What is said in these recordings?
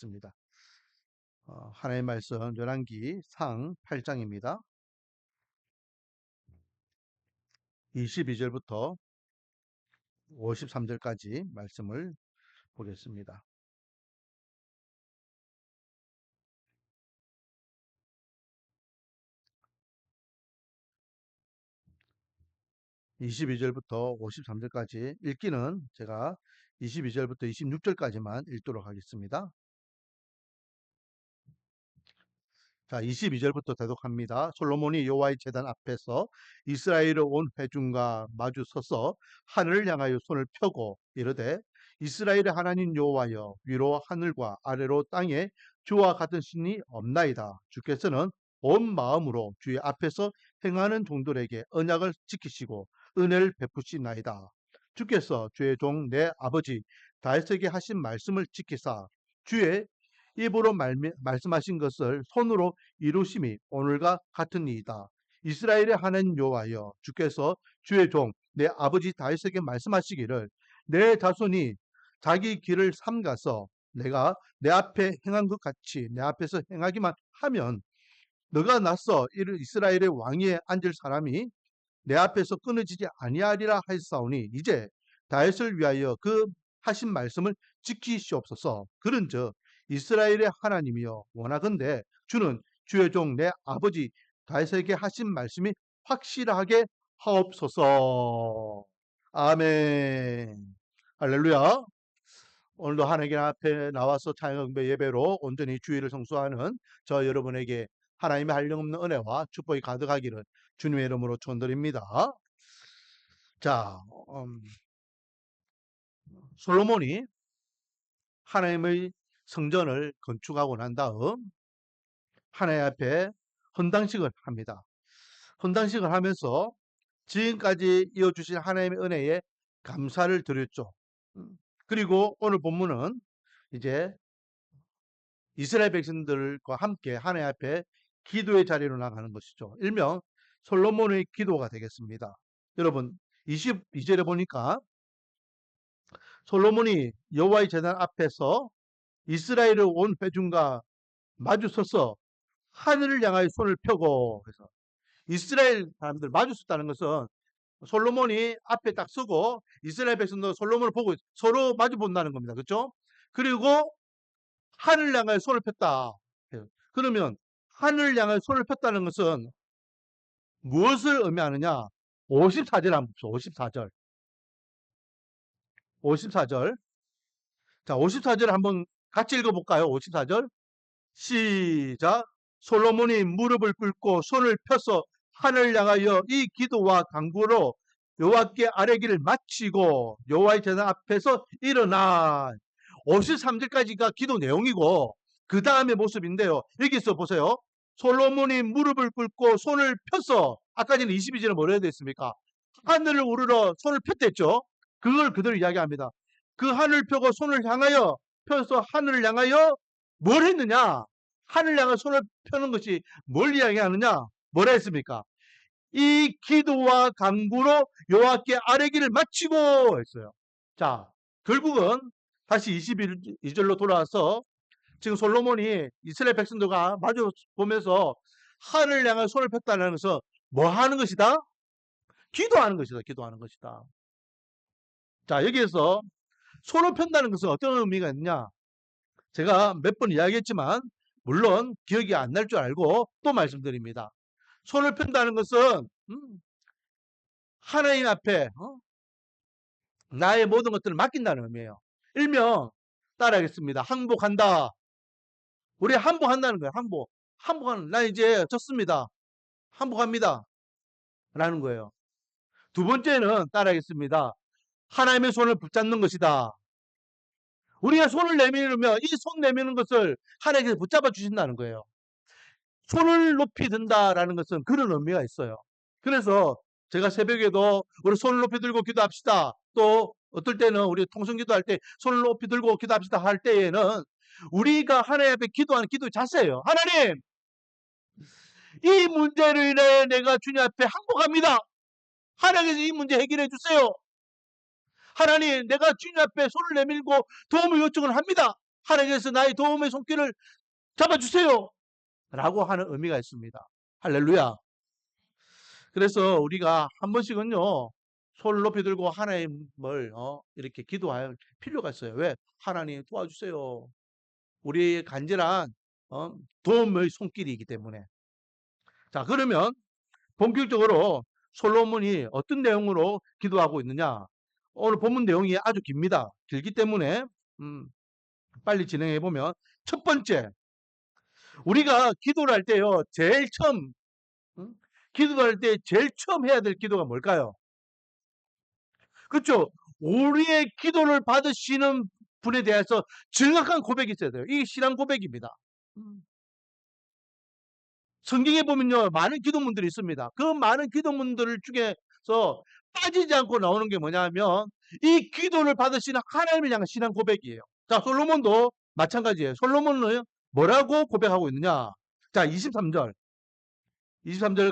보겠습니다. 하나님의 말씀 열왕기 상 8장입니다. 22절부터 53절까지 말씀을 보겠습니다. 22절부터 53절까지 읽기는 제가 22절부터 26절까지만 읽도록 하겠습니다. 자, 22절부터 대독합니다. 솔로몬이 여호와의 제단 앞에서 이스라엘의 온 회중과 마주 서서 하늘을 향하여 손을 펴고 이르되 이스라엘의 하나님 여호와여, 위로 하늘과 아래로 땅에 주와 같은 신이 없나이다. 주께서는 온 마음으로 주의 앞에서 행하는 종들에게 언약을 지키시고 은혜를 베푸시나이다. 주께서 주의 종 내 아버지 다윗에게 하신 말씀을 지키사 주의 입으로 말씀하신 것을 손으로 이루심이 오늘과 같은 이이다. 이스라엘의 하나님 여호와여, 주께서 주의 종 내 아버지 다윗에게 말씀하시기를 내 자손이 자기 길을 삼가서 내가 내 앞에 행한 것 같이 내 앞에서 행하기만 하면 너가 나서 이스라엘의 왕위에 앉을 사람이 내 앞에서 끊어지지 아니하리라 하였사오니 이제 다윗을 위하여 그 하신 말씀을 지키시옵소서. 그런즉 이스라엘의 하나님이여, 원하건대 주는 주의 종 내 아버지 다윗에게 하신 말씀이 확실하게 하옵소서. 아멘. 할렐루야. 오늘도 하나님 앞에 나와서 찬양과 예배로 온전히 주의를 성수하는 저 여러분에게 하나님의 한량없는 은혜와 축복이 가득하기를 주님의 이름으로 축원드립니다. 자, 솔로몬이 하나님의 성전을 건축하고 난 다음 하나님 앞에 헌당식을 합니다. 헌당식을 하면서 지금까지 이어주신 하나님의 은혜에 감사를 드렸죠. 그리고 오늘 본문은 이제 이스라엘 백성들과 함께 하나님 앞에 기도의 자리로 나가는 것이죠. 일명 솔로몬의 기도가 되겠습니다. 여러분 22절에 보니까 솔로몬이 여호와의 제단 앞에서 이스라엘의 온 회중과 마주 서서 하늘을 향하여 손을 펴고, 그래서 이스라엘 사람들 마주 섰다는 것은 솔로몬이 앞에 딱 서고 이스라엘 백성도 솔로몬을 보고 서로 마주 본다는 겁니다. 그렇죠? 그리고 하늘 향하여 손을 폈다. 그러면 하늘 향하여 손을 폈다는 것은 무엇을 의미하느냐? 54절 한번 봅시다. 54절. 54절. 자, 54절 한번 같이 읽어볼까요? 54절. 시작. 솔로몬이 무릎을 꿇고 손을 펴서 하늘 향하여 이 기도와 간구로 여호와께 아뢰기를 마치고 여호와의 제단 앞에서 일어나. 53절까지가 기도 내용이고 그 다음의 모습인데요. 여기서 보세요. 솔로몬이 무릎을 꿇고 손을 펴서, 아까 전에 22절에 뭐라 해야 됐습니까? 하늘을 우러러 손을 폈댔죠. 그걸 그대로 이야기합니다. 그 하늘 펴고 손을 향하여 펴서 하늘을 향하여 뭘 했느냐? 하늘 향해 손을 펴는 것이 뭘 이야기하느냐? 뭐라 했습니까? 이 기도와 간구로 여호와께 아뢰기를 마치고 했어요. 자, 결국은 다시 22절로 돌아와서 지금 솔로몬이 이스라엘 백성들과 마주 보면서 하늘 향해 손을 폈다는 것은 뭐 하는 것이다? 기도하는 것이다. 기도하는 것이다. 자, 여기에서 손을 편다는 것은 어떤 의미가 있느냐? 제가 몇 번 이야기했지만 물론 기억이 안 날 줄 알고 또 말씀드립니다. 손을 편다는 것은 하나님 앞에 나의 모든 것들을 맡긴다는 의미예요. 일명 따라하겠습니다. 항복한다. 우리 항복한다는 거예요. 항복하는. 나 이제 졌습니다. 항복합니다. 라는 거예요. 두 번째는 따라하겠습니다. 하나님의 손을 붙잡는 것이다. 우리가 손을 내밀면 이 손 내미는 것을 하나님께서 붙잡아 주신다는 거예요. 손을 높이 든다라는 것은 그런 의미가 있어요. 그래서 제가 새벽에도 우리 손을 높이 들고 기도합시다. 또 어떨 때는 우리 통성 기도할 때 손을 높이 들고 기도합시다 할 때에는 우리가 하나님 앞에 기도하는 기도의 자세예요. 하나님, 이 문제로 인해 내가 주님 앞에 항복합니다. 하나님께서 이 문제 해결해 주세요. 하나님, 내가 주님 앞에 손을 내밀고 도움을 요청을 합니다. 하나님께서 나의 도움의 손길을 잡아주세요 라고 하는 의미가 있습니다. 할렐루야. 그래서 우리가 한 번씩은요, 손을 높이 들고 하나님을 이렇게 기도할 필요가 있어요. 왜? 하나님 도와주세요. 우리의 간절한 도움의 손길이기 때문에. 자, 그러면 본격적으로 솔로몬이 어떤 내용으로 기도하고 있느냐? 오늘 본문 내용이 아주 깁니다. 길기 때문에 빨리 진행해 보면, 첫 번째, 우리가 기도를 할 때요, 제일 처음 기도할 때 제일 처음 해야 될 기도가 뭘까요? 그렇죠. 우리의 기도를 받으시는 분에 대해서 정확한 고백이 있어야 돼요. 이게 신앙 고백입니다. 성경에 보면요, 많은 기도문들이 있습니다. 그 많은 기도문들 중에서 빠지지 않고 나오는 게 뭐냐면, 이 기도를 받으시는 하나님을 향한 신앙 고백이에요. 자, 솔로몬도 마찬가지예요. 솔로몬은 뭐라고 고백하고 있느냐? 자, 23절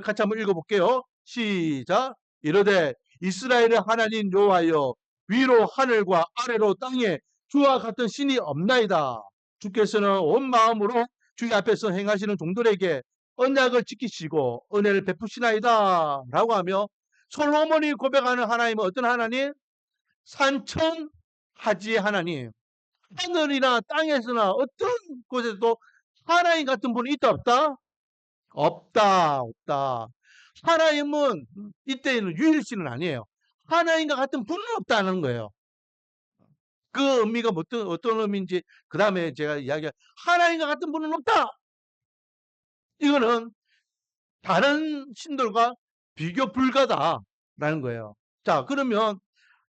같이 한번 읽어볼게요. 시작. 이르되 이스라엘의 하나님 여호와여, 위로 하늘과 아래로 땅에 주와 같은 신이 없나이다. 주께서는 온 마음으로 주의 앞에서 행하시는 종들에게 언약을 지키시고 은혜를 베푸시나이다 라고 하며, 솔로몬이 고백하는 하나님은 어떤 하나님? 산천하지의 하나님. 하늘이나 땅에서나 어떤 곳에서도 하나님 같은 분이 있다 없다? 없다, 없다. 하나님은 이때는 유일신은 아니에요. 하나님과 같은 분은 없다는 거예요. 그 의미가 어떤 의미인지 그 다음에 제가 이야기할, 하나님과 같은 분은 없다. 이거는 다른 신들과 비교 불가다라는 거예요. 자, 그러면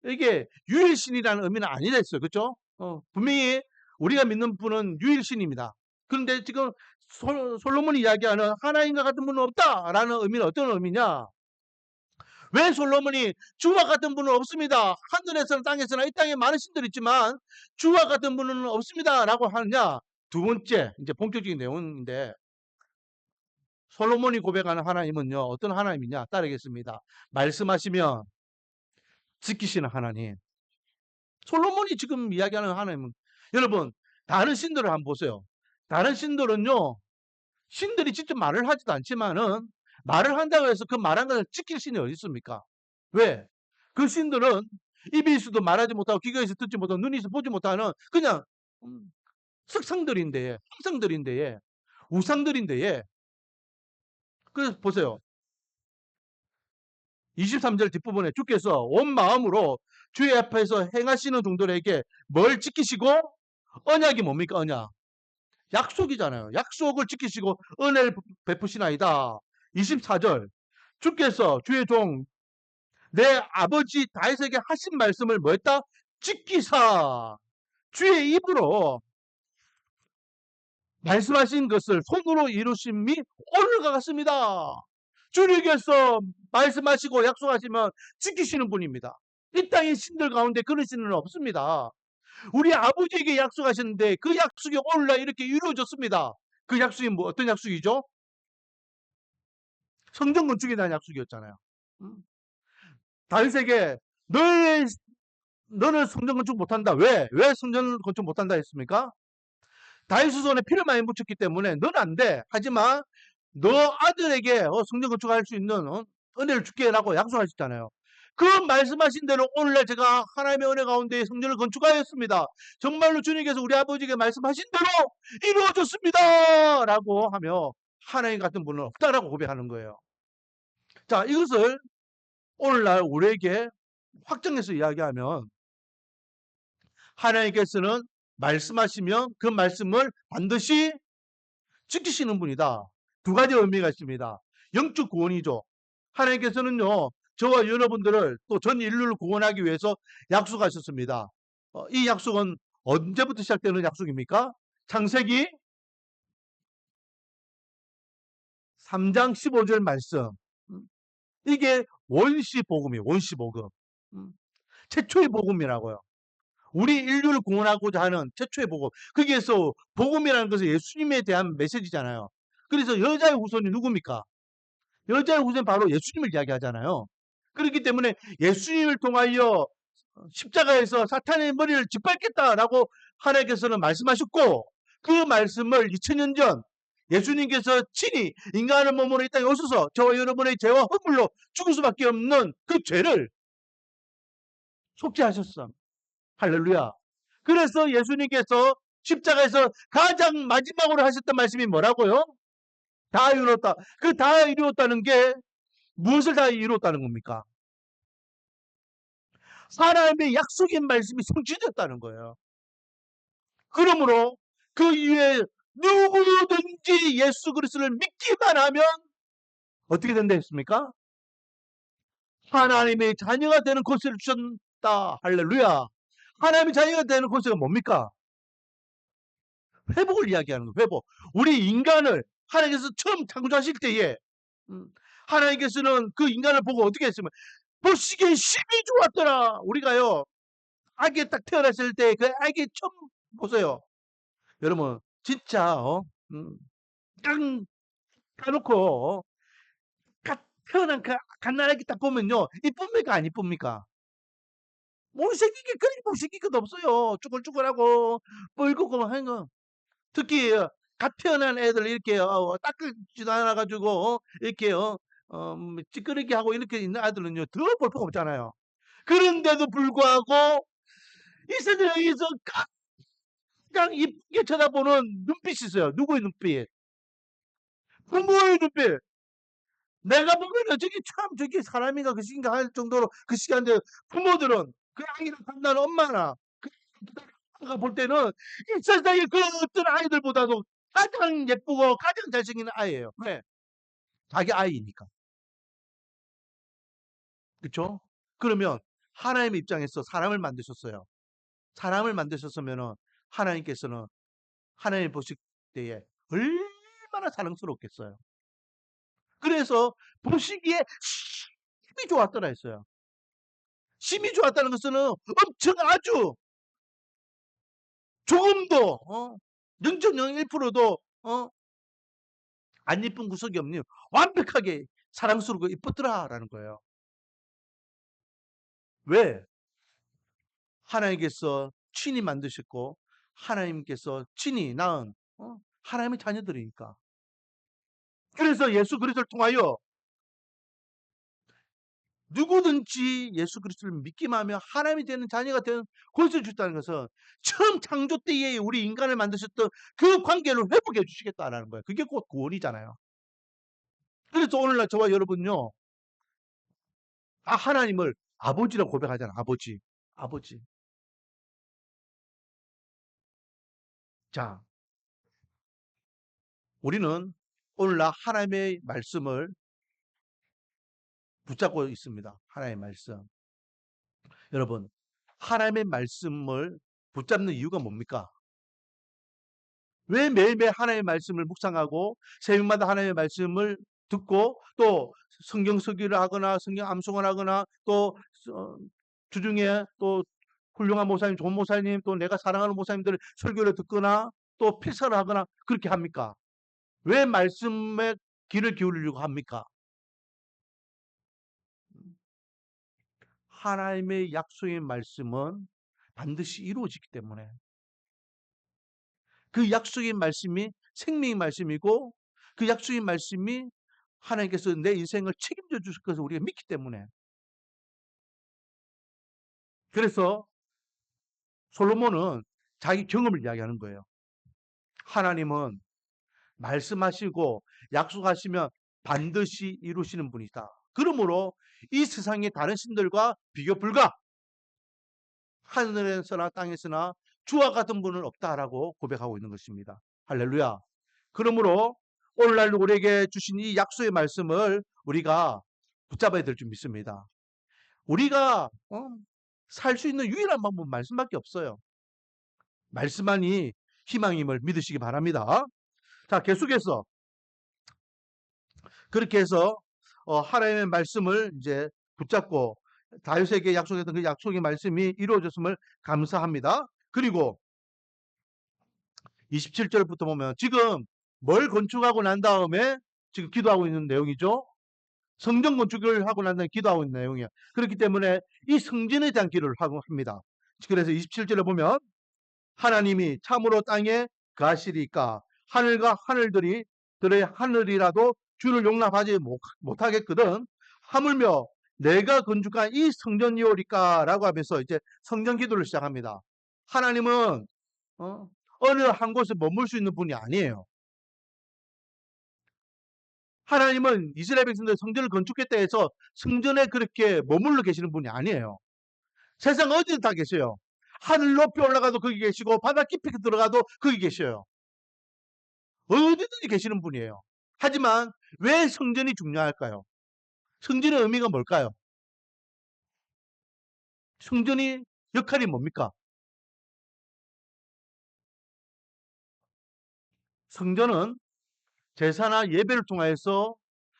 이게 유일신이라는 의미는 아니라 했어요. 그렇죠? 분명히 우리가 믿는 분은 유일신입니다. 그런데 지금 솔로몬이 이야기하는 하나님과 같은 분은 없다라는 의미는 어떤 의미냐? 왜 솔로몬이 주와 같은 분은 없습니다, 하늘에서나 땅에서나 이 땅에 많은 신들이 있지만 주와 같은 분은 없습니다 라고 하느냐? 두 번째, 이제 본격적인 내용인데, 솔로몬이 고백하는 하나님은요, 어떤 하나님이냐? 따르겠습니다. 말씀하시면 지키시는 하나님. 솔로몬이 지금 이야기하는 하나님은, 여러분, 다른 신들을 한번 보세요. 다른 신들은요, 신들이 직접 말을 하지도 않지만은 말을 한다고 해서 그 말한 것을 지킬 신이 어디 있습니까? 왜? 그 신들은 입이 있어도 말하지 못하고 귀가 있어 듣지 못하고 눈이 있어 보지 못하는 그냥 석상들인데, 형상들인데, 우상들인데, 그래서 보세요. 23절 뒷부분에 주께서 온 마음으로 주의 앞에서 행하시는 종들에게 뭘 지키시고, 언약이 뭡니까? 언약. 약속이잖아요. 약속을 지키시고 은혜를 베푸시나이다. 24절 주께서 주의 종 내 아버지 다윗에게 하신 말씀을 뭐했다? 지키사 주의 입으로 말씀하신 것을 손으로 이루심이 오늘과 같습니다. 주님께서 말씀하시고 약속하시면 지키시는 분입니다. 이 땅의 신들 가운데 그런 신은 없습니다. 우리 아버지에게 약속하셨는데 그 약속이 오늘날 이렇게 이루어졌습니다. 그 약속이 어떤 약속이죠? 성전 건축에 대한 약속이었잖아요. 다윗에게 너는 성전 건축 못한다. 왜 성전 건축 못한다 했습니까? 다윗의 손에 피를 많이 묻혔기 때문에 너는 안 돼. 하지만 너 아들에게 성전 건축할 수 있는 은혜를 줄게라고 약속하셨잖아요. 그 말씀하신 대로 오늘날 제가 하나님의 은혜 가운데 성전을 건축하였습니다. 정말로 주님께서 우리 아버지에게 말씀하신 대로 이루어졌습니다 라고 하며 하나님 같은 분은 없다라고 고백하는 거예요. 자, 이것을 오늘날 우리에게 확정해서 이야기하면, 하나님께서는 말씀하시면 그 말씀을 반드시 지키시는 분이다. 두 가지 의미가 있습니다. 영적 구원이죠. 하나님께서는요, 저와 여러분들을 또 전 인류를 구원하기 위해서 약속하셨습니다. 이 약속은 언제부터 시작되는 약속입니까? 창세기 3장 15절 말씀. 이게 원시 복음이에요. 원시 복음. 최초의 복음이라고요. 우리 인류를 구원하고자 하는 최초의 복음. 거기에서 복음이라는 것은 예수님에 대한 메시지잖아요. 그래서 여자의 후손이 누굽니까? 여자의 후손이 바로 예수님을 이야기하잖아요. 그렇기 때문에 예수님을 통하여 십자가에서 사탄의 머리를 짓밟겠다라고 하나님께서는 말씀하셨고 그 말씀을 2000년 전 예수님께서 친히 인간의 몸으로 이 땅에 오셔서 저와 여러분의 죄와 허물로 죽을 수밖에 없는 그 죄를 속죄하셨어. 할렐루야. 그래서 예수님께서 십자가에서 가장 마지막으로 하셨던 말씀이 뭐라고요? 다 이루었다. 그 다 이루었다는 게 무엇을 다 이루었다는 겁니까? 하나님의 약속의 말씀이 성취됐다는 거예요. 그러므로 그 이후에 누구든지 예수 그리스도를 믿기만 하면 어떻게 된다 했습니까? 하나님의 자녀가 되는 권세를 주셨다. 할렐루야. 하나님의 자녀가 되는 권세가 뭡니까? 회복을 이야기하는 거예요. 회복. 우리 인간을 하나님께서 처음 창조하실 때에 하나님께서는 그 인간을 보고 어떻게 했으면 보시기에 심히 좋았더라. 우리가요. 아기 딱 태어났을 때 그 아기 처음 보세요. 여러분 진짜 딱 까놓고 태어난 그 갓난아기 딱 보면요. 이쁩니까 안 이쁩니까? 못생긴 게 그리 못생긴 것도 없어요. 쭈글쭈글하고 뻘겋고 하는 거. 특히 갓 태어난 애들 이렇게 닦지도 않아가지고 이렇게 찌끄럽게 하고 이렇게 있는 아들은요 더 볼품 없잖아요. 그런데도 불구하고 이 세상에서 가장 이쁘게 쳐다보는 눈빛이 있어요. 누구의 눈빛? 부모의 눈빛. 내가 보면은 저기 사람인가 그 시인가 할 정도로 그 시간대 부모들은 그 아이를 간다는 엄마나 그 아빠가 볼 때는 이 세상에 그 어떤 아이들보다도 가장 예쁘고 가장 잘생긴 아이예요. 왜? 자기 아이니까. 그렇죠? 그러면 하나님의 입장에서 사람을 만드셨어요. 사람을 만드셨으면은 하나님께서는 하나님 보실 때에 얼마나 사랑스럽겠어요. 그래서 보시기에 심히 좋았더라 했어요. 심히 좋았다는 것은 엄청 아주 조금도 0.01%도 안 예쁜 구석이 없는 완벽하게 사랑스럽고 이쁘더라라는 거예요. 왜? 하나님께서 친히 만드셨고 하나님께서 친히 낳은 하나님의 자녀들이니까. 그래서 예수 그리스도를 통하여 누구든지 예수 그리스도를 믿기만 하면 하나님이 되는 자녀가 되는 권세를 주셨다는 것은 처음 창조 때에 우리 인간을 만드셨던 그 관계를 회복해 주시겠다라는 거예요. 그게 곧 구원이잖아요. 그래서 오늘날 저와 여러분요. 하나님을 아버지라고 고백하잖아요. 아버지. 아버지. 자, 우리는 오늘날 하나님의 말씀을 붙잡고 있습니다. 하나님의 말씀. 여러분, 하나님의 말씀을 붙잡는 이유가 뭡니까? 왜 매일매일 하나님의 말씀을 묵상하고 새벽마다 하나님의 말씀을 듣고 또 성경 서기를 하거나 성경 암송을 하거나 또 주중에 또 훌륭한 목사님, 좋은 목사님, 또 내가 사랑하는 목사님들 설교를 듣거나 또 필사를 하거나 그렇게 합니까? 왜 말씀에 귀를 기울이려고 합니까? 하나님의 약속의 말씀은 반드시 이루어지기 때문에 그 약속의 말씀이 생명의 말씀이고 그 약속의 말씀이 하나님께서 내 인생을 책임져 주실 것을 우리가 믿기 때문에 그래서 솔로몬은 자기 경험을 이야기하는 거예요. 하나님은 말씀하시고 약속하시면 반드시 이루시는 분이다. 그러므로 이 세상의 다른 신들과 비교 불가 하늘에서나 땅에서나 주와 같은 분은 없다라고 고백하고 있는 것입니다. 할렐루야. 그러므로 오늘날 우리에게 주신 이 약속의 말씀을 우리가 붙잡아야 될 줄 믿습니다. 우리가 살 수 있는 유일한 방법은 말씀밖에 없어요. 말씀만이 희망임을 믿으시기 바랍니다. 자, 계속해서 그렇게 해서 하나님의 말씀을 이제 붙잡고 다윗에게 약속했던 그 약속의 말씀이 이루어졌음을 감사합니다. 그리고 27절부터 보면 지금 뭘 건축하고 난 다음에 지금 기도하고 있는 내용이죠. 성전 건축을 하고 난 다음에 기도하고 있는 내용이야. 그렇기 때문에 이 성전에 대한 기도를 하고 합니다. 그래서 27절에 보면 하나님이 참으로 땅에 거하시리까 하늘과 하늘들이 들의 하늘이라도 주를 용납하지 못하겠거든. 하물며 내가 건축한 이 성전이오리까 라고 하면서 이제 성전 기도를 시작합니다. 하나님은 어느 한 곳에 머물 수 있는 분이 아니에요. 하나님은 이스라엘 백성들 성전을 건축했다 해서 성전에 그렇게 머물러 계시는 분이 아니에요. 세상 어디든 다 계셔요. 하늘 높이 올라가도 거기 계시고 바다 깊이 들어가도 거기 계셔요. 어디든지 계시는 분이에요. 하지만 왜 성전이 중요할까요? 성전의 의미가 뭘까요? 성전이 역할이 뭡니까? 성전은 제사나 예배를 통해서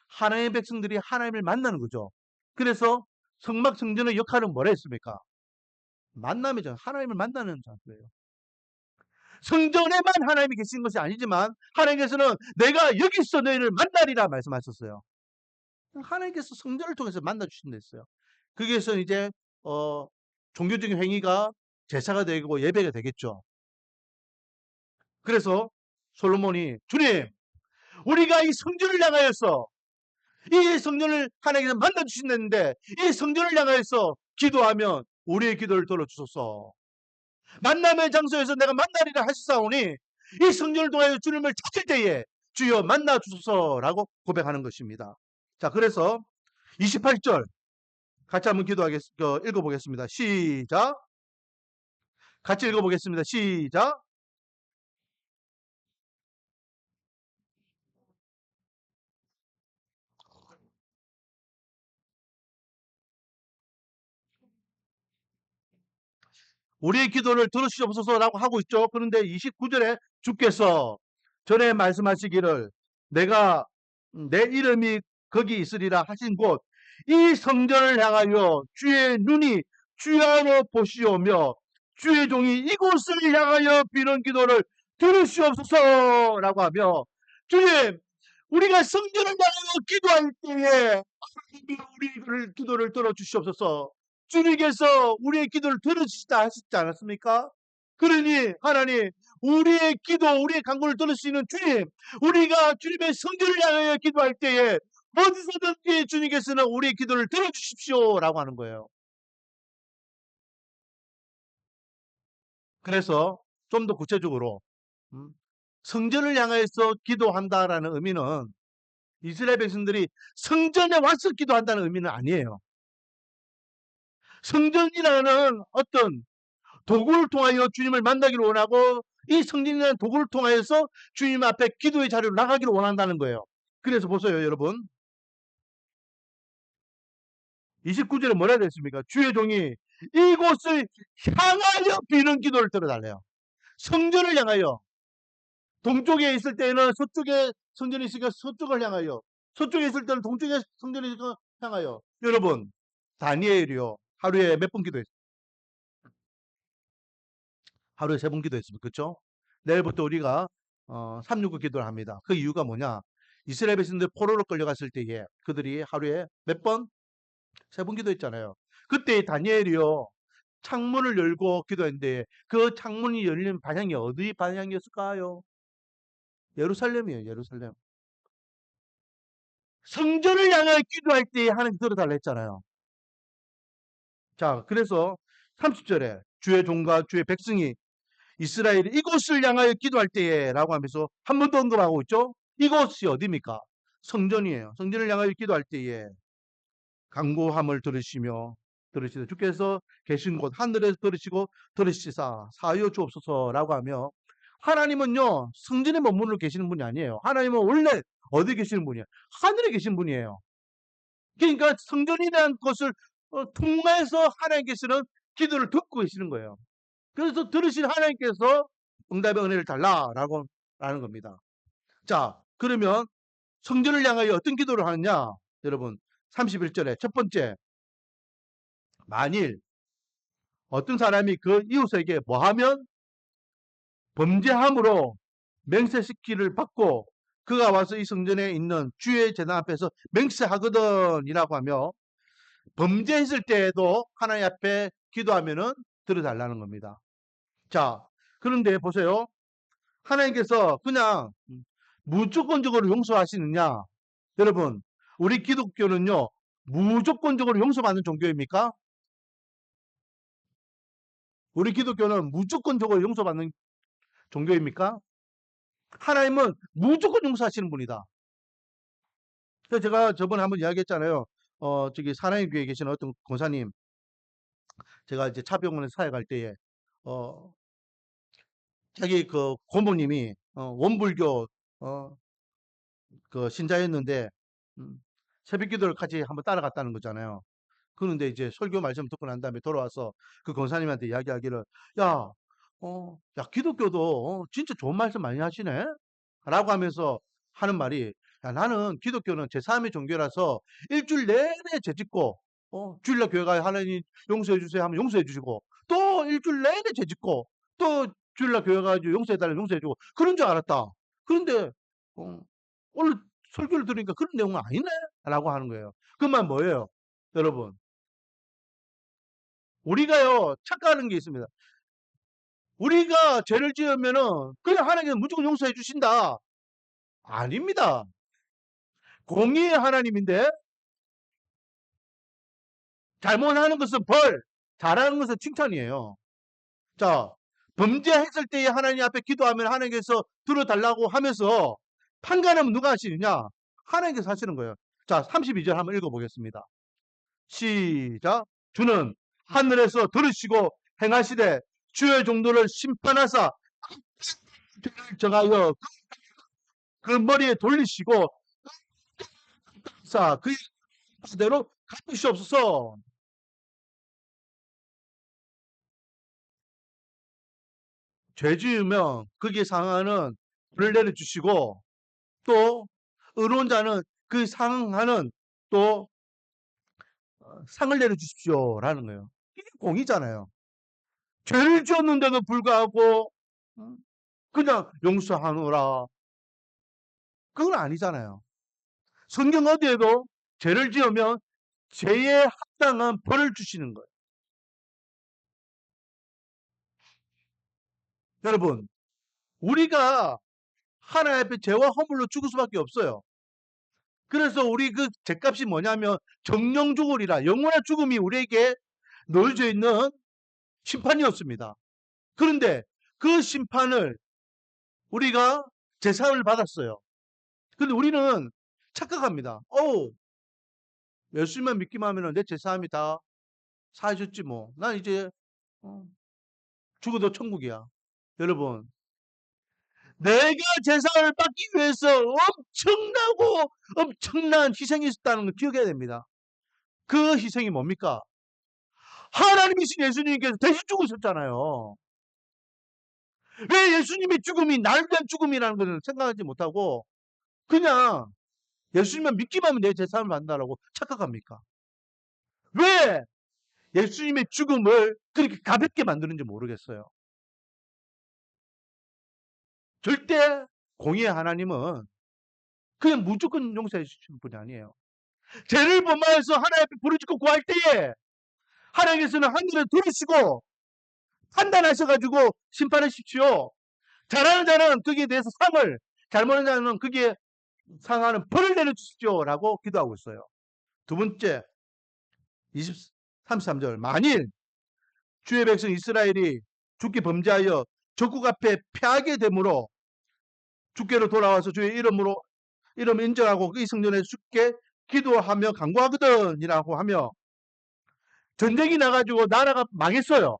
하나님의 백성들이 하나님을 만나는 거죠. 그래서 성막 성전의 역할은 뭐라 했습니까? 만남이죠. 하나님을 만나는 장소예요. 성전에만 하나님이 계신 것이 아니지만 하나님께서는 내가 여기서 너희를 만나리라 말씀하셨어요. 하나님께서 성전을 통해서 만나 주신다 했어요. 거기에서 이제 종교적인 행위가 제사가 되고 예배가 되겠죠. 그래서 솔로몬이 주님, 우리가 이 성전을 향하여서 이 성전을 하나님께서 만나 주신다는데 이 성전을 향하여서 기도하면 우리의 기도를 들어주소서. 만남의 장소에서 내가 만나리라 하시사오니 이 성전을 통하여 주님을 찾을 때에 주여 만나 주소서라고 고백하는 것입니다. 자, 그래서 28절 같이 한번 읽어보겠습니다. 시작. 같이 읽어보겠습니다. 시작. 우리의 기도를 들으시옵소서라고 하고 있죠. 그런데 29절에 주께서 전에 말씀하시기를 내가 내 이름이 거기 있으리라 하신 곳 이 성전을 향하여 주의 눈이 주의 안으로 보시오며 주의 종이 이곳을 향하여 비는 기도를 들으시옵소서라고 하며 주님 우리가 성전을 향하여 기도할 때에 우리 기도를 들어주시옵소서. 주님께서 우리의 기도를 들으시다 하셨지 않았습니까? 그러니 하나님 우리의 기도 우리의 간구를 들으시는 주님 우리가 주님의 성전을 향하여 기도할 때에 어디서든지 주님께서는 우리의 기도를 들어주십시오 라고 하는 거예요. 그래서 좀 더 구체적으로 성전을 향해서 기도한다라는 의미는 이스라엘 백성들이 성전에 와서 기도한다는 의미는 아니에요. 성전이라는 어떤 도구를 통하여 주님을 만나기를 원하고 이 성전이라는 도구를 통하여서 주님 앞에 기도의 자리로 나가기를 원한다는 거예요. 그래서 보세요 여러분 29절에 뭐라 되었습니까? 주의 종이 이곳을 향하여 비는 기도를 들어달래요. 성전을 향하여 동쪽에 있을 때는 서쪽에 성전이 있으니까 서쪽을 향하여 서쪽에 있을 때는 동쪽에 성전이 향하여 여러분 다니엘이요 하루에 몇 번 기도했어요? 하루에 3번 기도했습니다. 그렇죠? 내일부터 우리가 369 기도를 합니다. 그 이유가 뭐냐? 이스라엘 백성들 포로로 끌려갔을 때에 그들이 하루에 몇 번? 3번 기도했잖아요. 그때 다니엘이요. 창문을 열고 기도했는데 그 창문이 열리는 방향이 어디 방향이었을까요? 예루살렘이에요. 예루살렘. 성전을 향해 기도할 때 하나님 들어달라 했잖아요. 자, 그래서 30절에 주의 종과 주의 백성이 이스라엘이 이곳을 향하여 기도할 때에 라고 하면서 한 번 더 언급하고 있죠. 이곳이 어디입니까? 성전이에요. 성전을 향하여 기도할 때에 간구함을 들으시다 주께서 계신 곳 하늘에서 들으시고 들으시사 사하여 주옵소서라고 하며 하나님은요 성전에 머물러 계시는 분이 아니에요. 하나님은 원래 어디 계시는 분이에요? 하늘에 계신 분이에요. 그러니까 성전이라는 것을 통해서 하나님께서는 기도를 듣고 계시는 거예요. 그래서 들으신 하나님께서 응답의 은혜를 달라라고 라는 겁니다. 자, 그러면 성전을 향하여 어떤 기도를 하느냐? 여러분, 31절에 첫 번째, 만일 어떤 사람이 그 이웃에게 뭐하면 범죄함으로 맹세시키를 받고 그가 와서 이 성전에 있는 주의 제단 앞에서 맹세하거든이라고 하며 범죄했을 때에도 하나님 앞에 기도하면은 들어달라는 겁니다. 자, 그런데 보세요. 하나님께서 그냥 무조건적으로 용서하시느냐? 여러분, 우리 기독교는요, 무조건적으로 용서받는 종교입니까? 우리 기독교는 무조건적으로 용서받는 종교입니까? 하나님은 무조건 용서하시는 분이다. 그래서 제가 저번에 한번 이야기했잖아요. 저기 사랑의 교회에 계신 어떤 권사님, 제가 이제 차병원에 사역할 때에, 어, 자기 그 고모님이, 원불교, 어, 그 신자였는데, 음, 새벽 기도를 같이 한번 따라갔다는 거잖아요. 그런데 이제 설교 말씀 듣고 난 다음에 돌아와서 그 권사님한테 이야기하기를, 야, 야, 기독교도 진짜 좋은 말씀 많이 하시네? 라고 하면서 하는 말이, 야, 나는 기독교는 제3의 종교라서 일주일 내내 죄짓고, 주일날 교회 가야 하나님 용서해 주세요 하면 용서해 주시고, 또 일주일 내내 죄짓고, 또 주일날 교회 가가지고 용서해 달라면 용서해 주고, 그런 줄 알았다. 그런데, 오늘 설교를 들으니까 그런 내용은 아니네? 라고 하는 거예요. 그 말 뭐예요? 여러분, 우리가요, 착각하는 게 있습니다. 우리가 죄를 지으면은 그냥 하나님은 무조건 용서해 주신다. 아닙니다. 공의의 하나님인데 잘못하는 것은 벌, 잘하는 것은 칭찬이에요. 자, 범죄했을 때에 하나님 앞에 기도하면 하나님께서 들어달라고 하면서 판단은 누가 하시느냐? 하나님께서 하시는 거예요. 자, 32절 한번 읽어보겠습니다. 시작. 주는 하늘에서 들으시고 행하시되 주의 종도를 심판하사 죄를 정하여 그 머리에 돌리시고 사 그 대로 갚으시옵소서. 죄 지으면 거기에 상하는 벌을 내려주시고 또 의로운 자는 그 상하는 또 상을 내려주십시오라는 거예요. 이게 공이잖아요. 죄를 지었는데도 불구하고 그냥 용서하노라. 그건 아니잖아요. 성경 어디에도 죄를 지으면 죄에 합당한 벌을 주시는 거예요. 여러분, 우리가 하나님 앞에 죄와 허물로 죽을 수밖에 없어요. 그래서 우리 그 죄값이 뭐냐면 정령 죽으리라. 영원한 죽음이 우리에게 놓여져 있는 심판이었습니다. 그런데 그 심판을 우리가 제사를 받았어요. 근데 우리는 착각합니다. 예수님만 믿기만 하면 내 제사함이 다 사해졌지 뭐. 난 이제 어, 죽어도 천국이야. 여러분, 내가 제사를 받기 위해서 엄청난 희생이 있었다는 걸 기억해야 됩니다. 그 희생이 뭡니까? 하나님이신 예수님께서 대신 죽으셨잖아요. 왜 예수님의 죽음이 나를 위한 죽음이라는 것을 생각하지 못하고 그냥 예수님만 믿기만 하면 내 제사함을 받는다라고 착각합니까? 왜 예수님의 죽음을 그렇게 가볍게 만드는지 모르겠어요. 절대 공의의 하나님은 그냥 무조건 용서해 주시는 분이 아니에요. 죄를 범하여서 하나님 앞에 부르짖고 구할 때에 하나님께서는 하늘을 들으시고 판단하셔가지고 심판하십시오. 잘하는 자는 거기에 대해서 상을, 잘못하는 자는 거기에 상하는 벌을 내려주십시오라고 기도하고 있어요. 두 번째, 33절. 만일 주의 백성 이스라엘이 주께 범죄하여 적국 앞에 패하게 되므로 주께로 돌아와서 주의 이름 인정하고 이 성전에 주께 기도하며 간구하거든이라고 하며 전쟁이 나가지고 나라가 망했어요.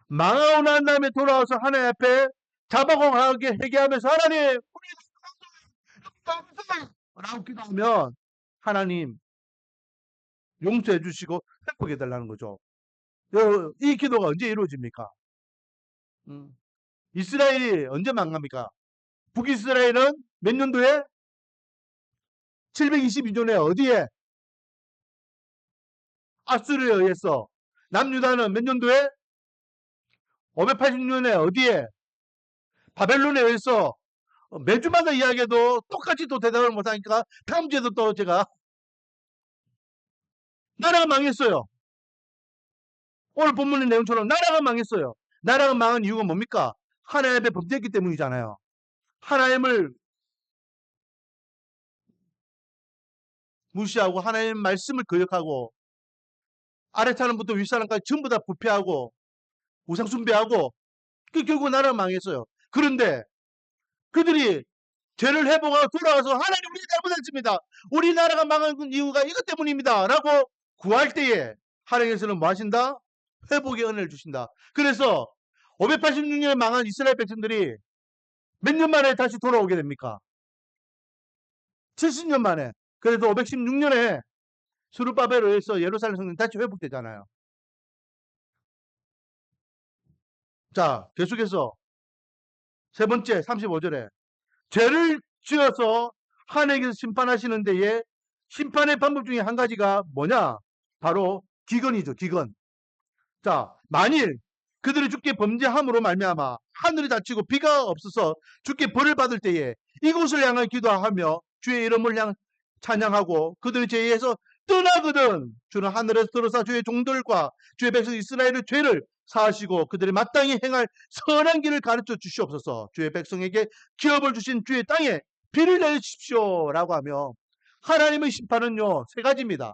망하고 난 다음에 돌아와서 하나님 앞에 자박하게 회개하면서 하나님 라고 기도하면 하나님 용서해 주시고 회복해 달라는 거죠. 이 기도가 언제 이루어집니까? 이스라엘이 언제 망합니까? 북이스라엘은 몇 년도에? 722년에 어디에? 아수르에 의해서. 남유다는 몇 년도에? 586년에 어디에? 바벨론에 의해서. 매주마다 이야기해도 똑같이 또 대답을 못하니까 다음 주에도 또 제가 나라가 망했어요. 오늘 본문의 내용처럼 나라가 망했어요. 나라가 망한 이유가 뭡니까? 하나님 앞에 범죄했기 때문이잖아요. 하나님을 무시하고 하나님 말씀을 거역하고 아랫사람부터 윗사람까지 전부 다 부패하고 우상 숭배하고 결국 나라가 망했어요. 그런데 그들이 죄를 회복하고 돌아와서 하나님 우리 잘못했습니다. 우리나라가 망한 이유가 이것 때문입니다. 라고 구할 때에 하나님께서는 뭐 하신다? 회복의 은혜를 주신다. 그래서 586년에 망한 이스라엘 백성들이 몇 년 만에 다시 돌아오게 됩니까? 70년 만에. 그래서 516년에 스룹바벨에 의해서 예루살렘 성전 다시 회복되잖아요. 자, 계속해서 세 번째 35절에 죄를 지어서 하나님께서 심판하시는 데에 심판의 방법 중에 한 가지가 뭐냐? 바로 기근이죠. 기근. 자, 만일 그들이 주께 범죄함으로 말미암아 하늘이 닫히고 비가 없어서 주께 벌을 받을 때에 이곳을 향하여 기도하며 주의 이름을 향 찬양하고 그들의 죄에서 떠나거든 주는 하늘에서 들어서 주의 종들과 주의 백성 이스라엘의 죄를 사하시고 그들이 마땅히 행할 선한 길을 가르쳐 주시옵소서. 주의 백성에게 기업을 주신 주의 땅에 비를 내주십시오 라고 하며 하나님의 심판은요 세 가지입니다.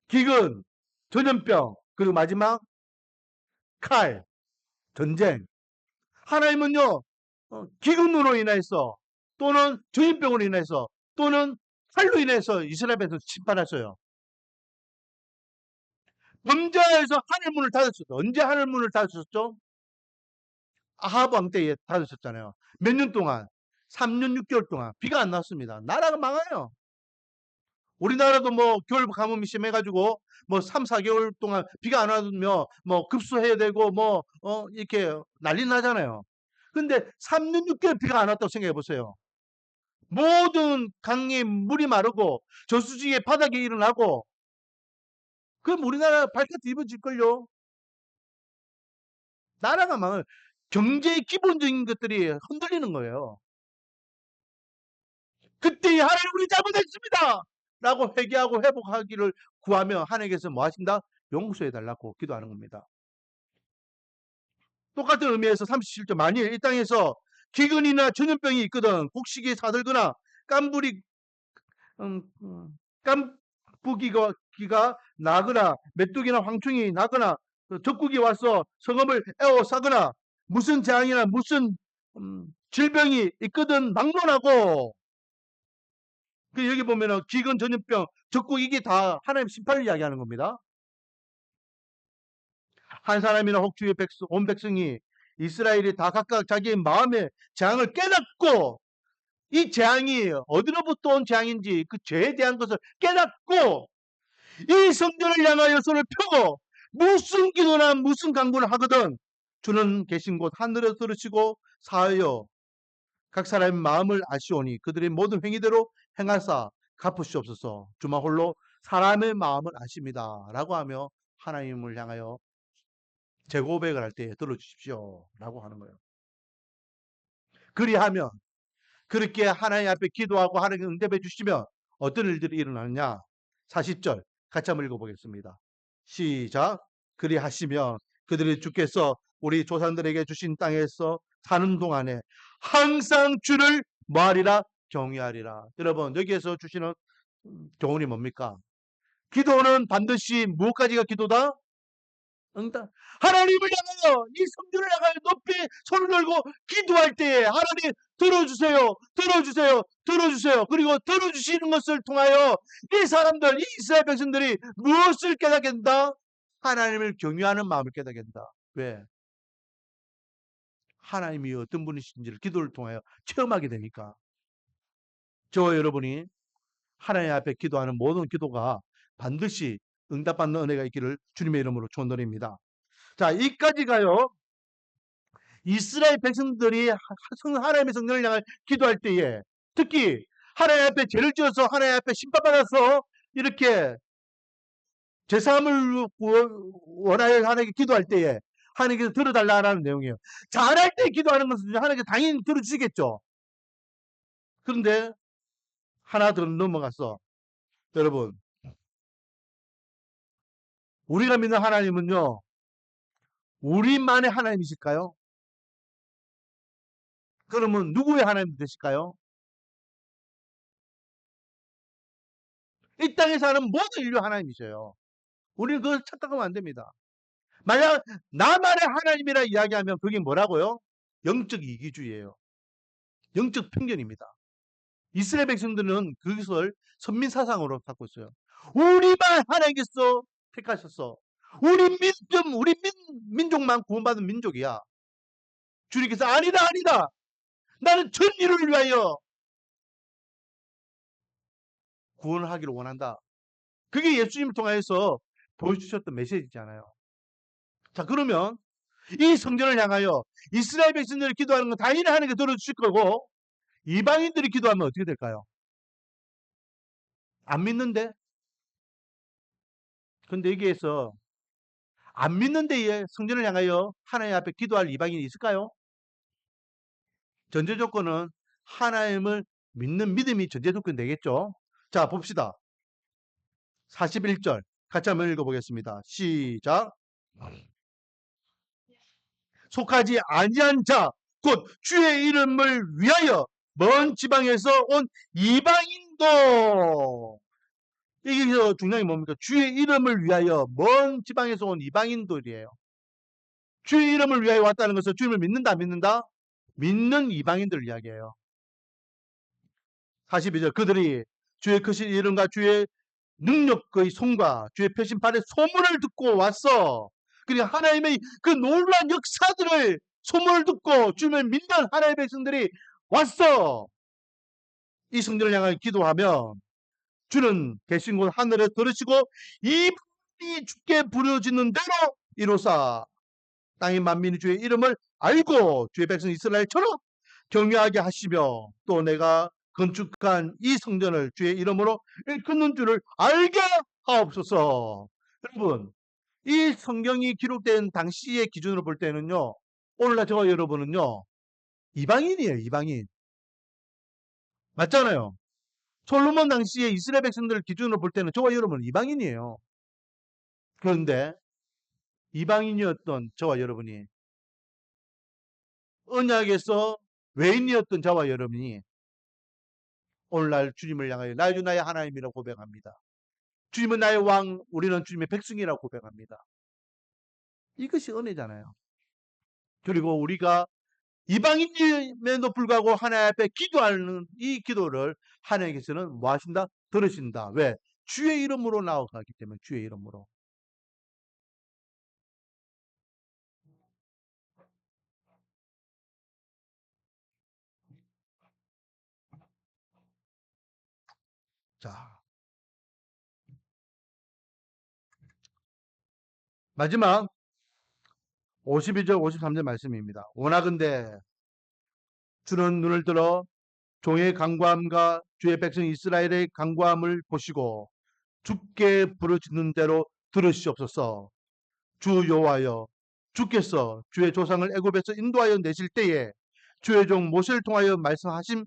기근, 전염병, 그리고 마지막 칼, 전쟁. 하나님은요 기근으로 인해서 또는 전염병으로 인해서 또는 칼로 인해서 이스라엘 백성을 심판하셔요. 범죄에서 하늘 문을 닫으셨죠. 언제 하늘 문을 닫으셨죠? 아합 왕 때에 닫으셨잖아요. 몇 년 동안? 3년 6개월 동안 비가 안 났습니다. 나라가 망해요. 우리나라도 뭐 겨울 가뭄이 심해가지고 뭐 3, 4개월 동안 비가 안 와면 뭐 급수해야 되고 뭐 이렇게 난리 나잖아요. 근데 3년 6개월 비가 안 왔다고 생각해 보세요. 모든 강에 물이 마르고 저수지에 바닥이 일어나고 그럼 우리나라 발칵 뒤집어질걸요. 나라가 망을 경제의 기본적인 것들이 흔들리는 거예요. 그때 하나님 우리 잘못했습니다. 라고 회개하고 회복하기를 구하며 하나님께서 뭐 하신다? 용서해 달라고 기도하는 겁니다. 똑같은 의미에서 37절 만일 이 땅에서 기근이나 전염병이 있거든 곡식이 사들거나 깐불이 깐부기가 나거나 메뚜기나 황충이 나거나 적국이 와서 성읍을 에워싸거나 무슨 재앙이나 무슨 질병이 있거든 막론하고 여기 보면은 기근 전염병 적국 이게 다 하나님 심판을 이야기하는 겁니다. 한 사람이나 혹주의 백성, 온 백성이 이스라엘이 다 각각 자기의 마음의 재앙을 깨닫고 이 재앙이 어디로부터 온 재앙인지 그 죄에 대한 것을 깨닫고 이 성전을 향하여 손을 펴고 무슨 기도나 무슨 간구를 하거든 주는 계신 곳 하늘에서 들으시고 사하여 각 사람의 마음을 아시오니 그들의 모든 행위대로 행하사 갚으시옵소서. 주만 홀로 사람의 마음을 아십니다. 라고 하며 하나님을 향하여 재고백을 할 때 들어주십시오. 라고 하는 거예요. 그리하면 그렇게 하나님 앞에 기도하고 하나님 응답해 주시면 어떤 일들이 일어나느냐? 40절 같이 한번 읽어보겠습니다. 시작. 그리하시면 그들이 주께서 우리 조상들에게 주신 땅에서 사는 동안에 항상 주를 뭐하리라? 경외하리라. 여러분 여기에서 주시는 교훈이 뭡니까? 기도는 반드시 무엇까지가 기도다? 응답. 하나님을 향하여 이 성전을 향하여 높이 손을 들고 기도할 때에 하나님 들어주세요. 들어주세요. 들어주세요. 그리고 들어주시는 것을 통하여 이 사람들, 이 이스라엘 백성들이 무엇을 깨닫게 된다? 하나님을 경외하는 마음을 깨닫게 된다. 왜? 하나님이 어떤 분이신지를 기도를 통하여 체험하게 되니까. 저와 여러분이 하나님 앞에 기도하는 모든 기도가 반드시 응답받는 은혜가 있기를 주님의 이름으로 축원드립니다. 자, 이까지가요. 이스라엘 백성들이 하나님의 성전을 향해 기도할 때에 특히 하나님 앞에 죄를 지어서 하나님 앞에 심판받아서 이렇게 제사함을 원하여 하나님께 기도할 때에 하나님께서 들어달라는 내용이에요. 잘할 때 기도하는 것은 하나님께서 당연히 들어주시겠죠. 그런데 하나 더 넘어갔어. 여러분 우리가 믿는 하나님은요 우리만의 하나님이실까요? 그러면 누구의 하나님 되실까요? 이 땅에 사는 모든 인류 하나님이셔요. 우리는 그걸 착각하면 안 됩니다. 만약 나만의 하나님이라 이야기하면 그게 뭐라고요? 영적 이기주의예요. 영적 편견입니다. 이스라엘 백성들은 그것을 선민사상으로 갖고 있어요. 우리만 하나님께서 택하셨어. 우리 민족만 구원받은 민족이야. 주님께서 아니다, 아니다. 나는 전 인류를 위하여 구원을 하기를 원한다. 그게 예수님을 통해서 보여주셨던 메시지잖아요. 자, 그러면 이 성전을 향하여 이스라엘 백성들이 기도하는 건 당연히 하나님께 들어주실 거고, 이방인들이 기도하면 어떻게 될까요? 안 믿는데? 근데 여기에서 안 믿는데 성전을 향하여 하나님 앞에 기도할 이방인이 있을까요? 전제 조건은 하나님을 믿는 믿음이 전제 조건 되겠죠. 자, 봅시다. 41절 같이 한번 읽어보겠습니다. 시작. 속하지 아니한 자, 곧 주의 이름을 위하여 먼 지방에서 온 이방인도. 이게 중요한 게 뭡니까? 주의 이름을 위하여 먼 지방에서 온 이방인들이에요. 주의 이름을 위하여 왔다는 것은 주님을 믿는다, 안 믿는다? 믿는 이방인들 이야기예요. 42절 그들이 주의 크신 이름과 주의 능력의 손과 주의 표심판의 소문을 듣고 왔어. 그러니까 하나님의 그 놀라운 역사들을 소문을 듣고 주님을 믿는 하나님의 백성들이 왔어. 이 성전을 향하여 기도하면 주는 계신 곳 하늘에 들으시고 이 분이 주께 부르짖는 대로 이루사 땅의 만민이 주의 이름을 알고 주의 백성 이스라엘처럼 경외하게 하시며 또 내가 건축한 이 성전을 주의 이름으로 일컫는 줄을 알게 하옵소서. 여러분, 이 성경이 기록된 당시의 기준으로 볼 때는요, 오늘날 저와 여러분은요, 이방인이에요, 이방인. 맞잖아요. 솔로몬 당시에 이스라엘 백성들을 기준으로 볼 때는 저와 여러분은 이방인이에요. 그런데 이방인이었던 저와 여러분이 언약에서 외인이었던 저와 여러분이 오늘날 주님을 향하여 나의 주 나의 하나님이라고 고백합니다. 주님은 나의 왕, 우리는 주님의 백성이라고 고백합니다. 이것이 은혜잖아요. 그리고 우리가 이방인임에도 불구하고 하나님 앞에 기도하는 이 기도를 하나님께서는 뭐 하신다? 들으신다. 왜? 주의 이름으로 나아가기 때문에 주의 이름으로. 자, 마지막 52절 53절 말씀입니다. 원하건대 주는 눈을 들어 종의 간구함과 주의 백성 이스라엘의 간구함을 보시고 주께 부르짖는 대로 들으시옵소서. 주 여호와여 주께서 주의 조상을 애굽에서 인도하여 내실 때에 주의 종 모세를 통하여 말씀하심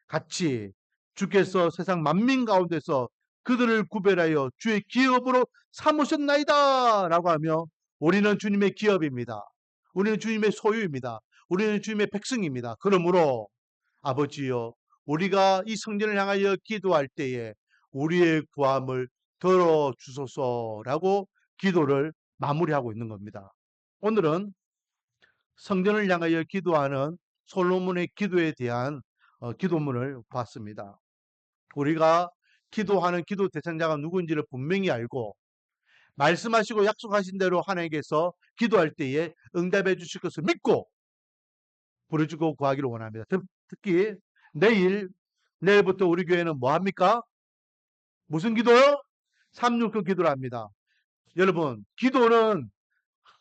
같이 주께서 세상 만민 가운데서 그들을 구별하여 주의 기업으로 삼으셨나이다 라고 하며 우리는 주님의 기업입니다. 우리는 주님의 소유입니다. 우리는 주님의 백성입니다. 그러므로 아버지여 우리가 이 성전을 향하여 기도할 때에 우리의 구함을 들어주소서라고 기도를 마무리하고 있는 겁니다. 오늘은 성전을 향하여 기도하는 솔로몬의 기도에 대한 기도문을 봤습니다. 우리가 기도하는 기도 대상자가 누구인지를 분명히 알고 말씀하시고 약속하신 대로 하나님께서 기도할 때에 응답해 주실 것을 믿고 부르짖고 구하기를 원합니다. 특히 내일부터 우리 교회는 뭐 합니까? 무슨 기도요? 369 기도를 합니다. 여러분, 기도는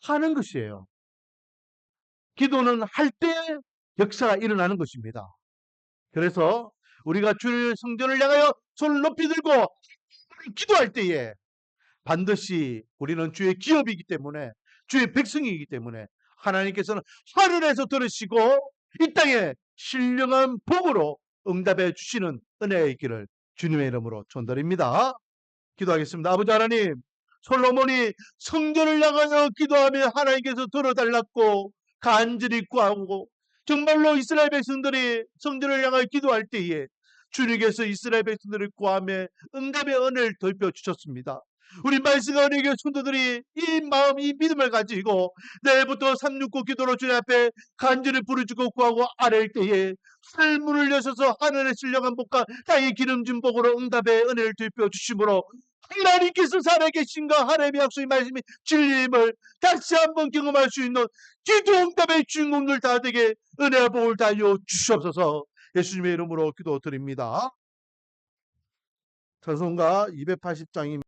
하는 것이에요. 기도는 할 때 역사가 일어나는 것입니다. 그래서 우리가 주의 성전을 향하여 손을 높이 들고 기도할 때에 반드시 우리는 주의 기업이기 때문에 주의 백성이기 때문에 하나님께서는 하늘에서 들으시고 이 땅에 신령한 복으로 응답해 주시는 은혜가 있기를 주님의 이름으로 전드립니다. 기도하겠습니다. 아버지 하나님, 솔로몬이 성전을 향하여 기도하며 하나님께서 들어달랐고 간절히 구하고 정말로 이스라엘 백성들이 성전을 향하여 기도할 때에 주님께서 이스라엘 백성들을 구함에 응답의 은혜를 덜펴 주셨습니다. 우리 말씀과 은혜교회 성도들이 이 마음, 이 믿음을 가지고 내일부터 369 기도로 주님 앞에 간절히 부르짖고 구하고 아뢰일 때에 하늘문을 여셔서 하늘의 신령한 복과 땅의 기름진 복으로 응답의 은혜를 덜펴 주심으로 하나님께서 살아계신가 하나님의 약속의 말씀이 진리임을 다시 한번 경험할 수 있는 기도 응답의 주인공들 다 되게 은혜와 복을 다하여 주시옵소서. 예수님의 이름으로 기도드립니다. 찬송가 280장입니다.